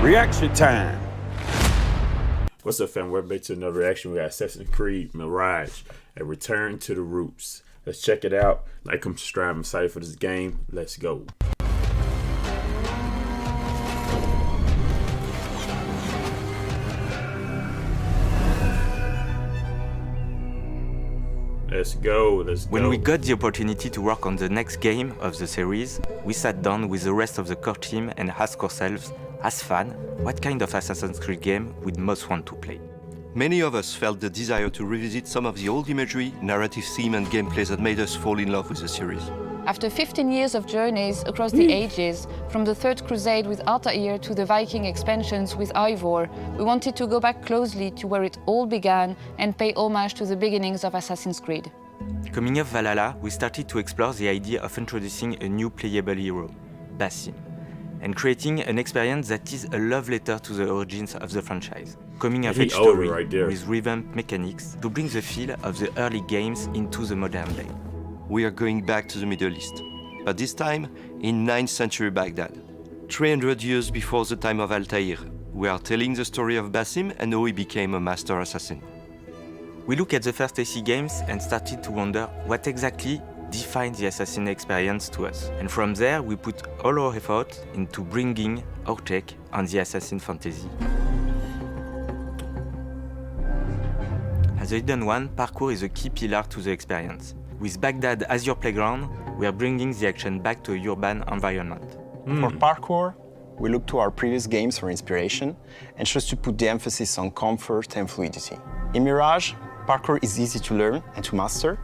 Reaction time! What's up, fam? Welcome back to another reaction. We got Assassin's Creed Mirage, a return to the roots. Let's check it out. Like, comment, subscribe. I'm excited for this game. Let's go. Let's go. When we got the opportunity to work on the next game of the series, we sat down with the rest of the core team and asked ourselves, as fans, what kind of Assassin's Creed game we'd most want to play. Many of us felt the desire to revisit some of the old imagery, narrative theme and gameplay that made us fall in love with the series. After 15 years of journeys across the ages, from the Third Crusade with Altair to the Viking expansions with Ivor, we wanted to go back closely to where it all began and pay homage to the beginnings of Assassin's Creed. Coming off Valhalla, we started to explore the idea of introducing a new playable hero, Basim, and creating an experience that is a love letter to the origins of the franchise. Coming of age story with revamped mechanics to bring the feel of the early games into the modern day. We are going back to the Middle East, but this time in 9th century Baghdad. 300 years before the time of Altair, we are telling the story of Basim and how he became a master assassin. We looked at the first AC games and started to wonder what exactly defined the assassin experience to us. And from there, we put all our effort into bringing our take on the assassin fantasy. As a hidden one, parkour is a key pillar to the experience. With Baghdad as your playground, we are bringing the action back to a urban environment. For parkour, we look to our previous games for inspiration and chose to put the emphasis on comfort and fluidity. In Mirage, parkour is easy to learn and to master.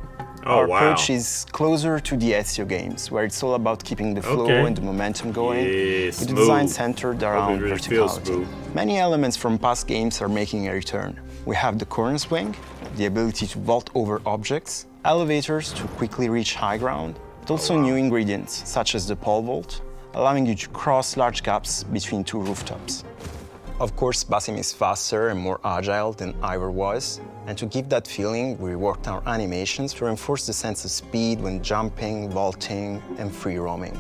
Our approach is closer to the Ezio games, where it's all about keeping the flow and the momentum going, with the design centered around verticality. Many elements from past games are making a return. We have the corner swing, the ability to vault over objects, elevators to quickly reach high ground, but also new ingredients, such as the pole vault, allowing you to cross large gaps between two rooftops. Of course, Basim is faster and more agile than Ivor was, and to give that feeling, we reworked our animations to reinforce the sense of speed when jumping, vaulting, and free roaming.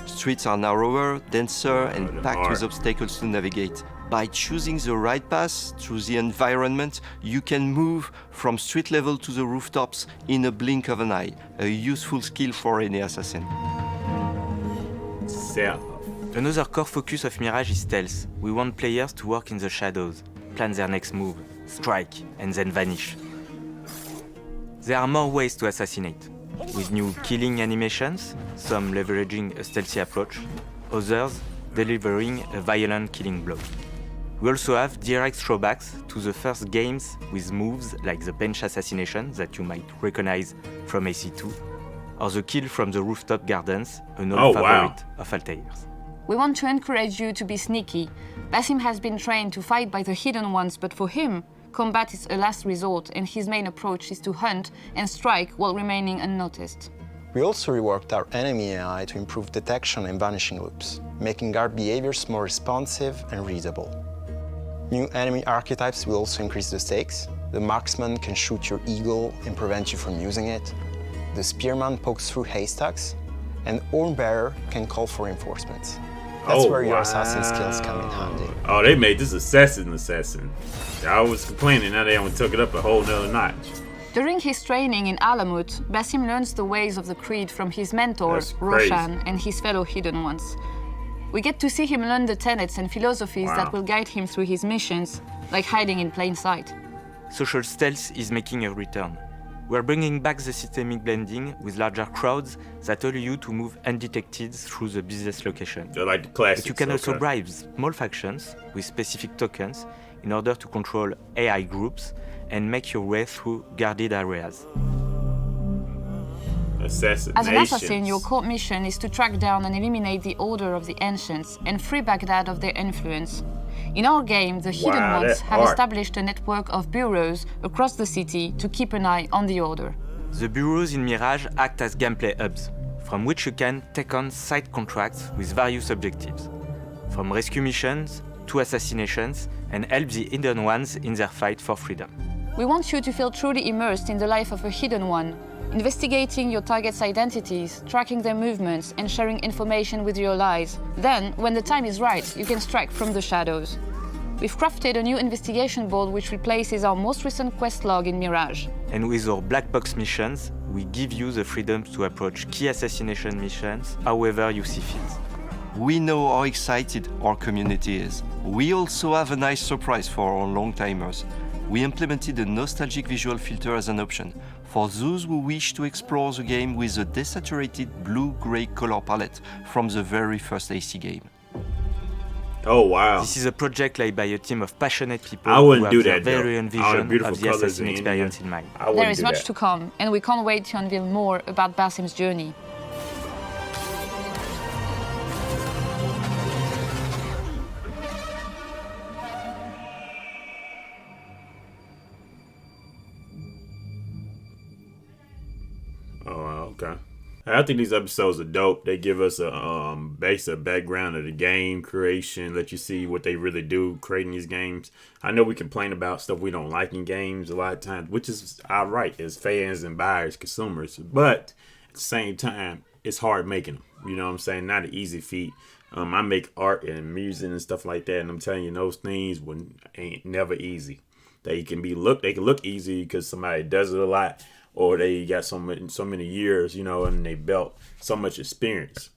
Streets are narrower, denser, and packed with obstacles to navigate. By choosing the right path through the environment, you can move from street level to the rooftops in a blink of an eye, a useful skill for any assassin. Another core focus of Mirage is stealth. We want players to work in the shadows, plan their next move, strike, and then vanish. There are more ways to assassinate, with new killing animations, some leveraging a stealthy approach, others delivering a violent killing blow. We also have direct throwbacks to the first games with moves like the bench assassination that you might recognize from AC2, or the kill from the rooftop gardens, an old favorite of Altair's. We want to encourage you to be sneaky. Basim has been trained to fight by the hidden ones, but for him, combat is a last resort, and his main approach is to hunt and strike while remaining unnoticed. We also reworked our enemy AI to improve detection and vanishing loops, making guard behaviors more responsive and readable. New enemy archetypes will also increase the stakes. The marksman can shoot your eagle and prevent you from using it. The spearman pokes through haystacks, and Hornbearer can call for reinforcements. That's where your assassin skills come in handy. Oh, they made this assassin. I was complaining, now they took it up a whole nother notch. During his training in Alamut, Basim learns the ways of the Creed from his mentor, Roshan, and his fellow Hidden Ones. We get to see him learn the tenets and philosophies that will guide him through his missions, like hiding in plain sight. Social stealth is making a return. We're bringing back the systemic blending with larger crowds that allow you to move undetected through the business location. They're like the classics. But you can also bribe small factions with specific tokens in order to control AI groups and make your way through guarded areas. As an assassin, your core mission is to track down and eliminate the Order of the Ancients and free Baghdad of their influence. In our game, the Hidden Ones have established a network of bureaus across the city to keep an eye on the Order. The bureaus in Mirage act as gameplay hubs, from which you can take on side contracts with various objectives, from rescue missions to assassinations, and help the Hidden Ones in their fight for freedom. We want you to feel truly immersed in the life of a Hidden One, investigating your target's identities, tracking their movements, and sharing information with your allies. Then, when the time is right, you can strike from the shadows. We've crafted a new investigation board which replaces our most recent quest log in Mirage. And with our black box missions, we give you the freedom to approach key assassination missions however you see fit. We know how excited our community is. We also have a nice surprise for our long-timers. We implemented a nostalgic visual filter as an option for those who wish to explore the game with a desaturated blue-gray color palette from the very first AC game. Oh wow! This is a project led by a team of passionate people I who wouldn't have do their that, very though. own All the vision beautiful of the colours assassin in experience here. in mind. I wouldn't There is do much that. to come, and we can't wait to unveil more about Basim's journey. Oh, okay. I think these episodes are dope. They give us a basic background of the game creation, let you see what they really do creating these games. I know we complain about stuff we don't like in games a lot of times, which is our right as fans and buyers, consumers. But at the same time, it's hard making them. You know what I'm saying? Not an easy feat. I make art and music and stuff like that, and I'm telling you, those things ain't never easy. They can look easy because somebody does it a lot, or they got so many years, you know, and they built so much experience.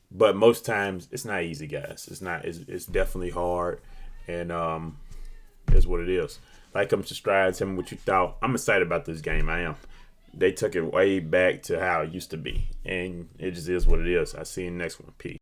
But most times it's not easy, guys. It's definitely hard, and it's what it is. Like, come subscribe, tell me what you thought. I'm excited about this game. I am. They took it way back to how it used to be, and it just is what it is. I'll see you in the next one. Peace.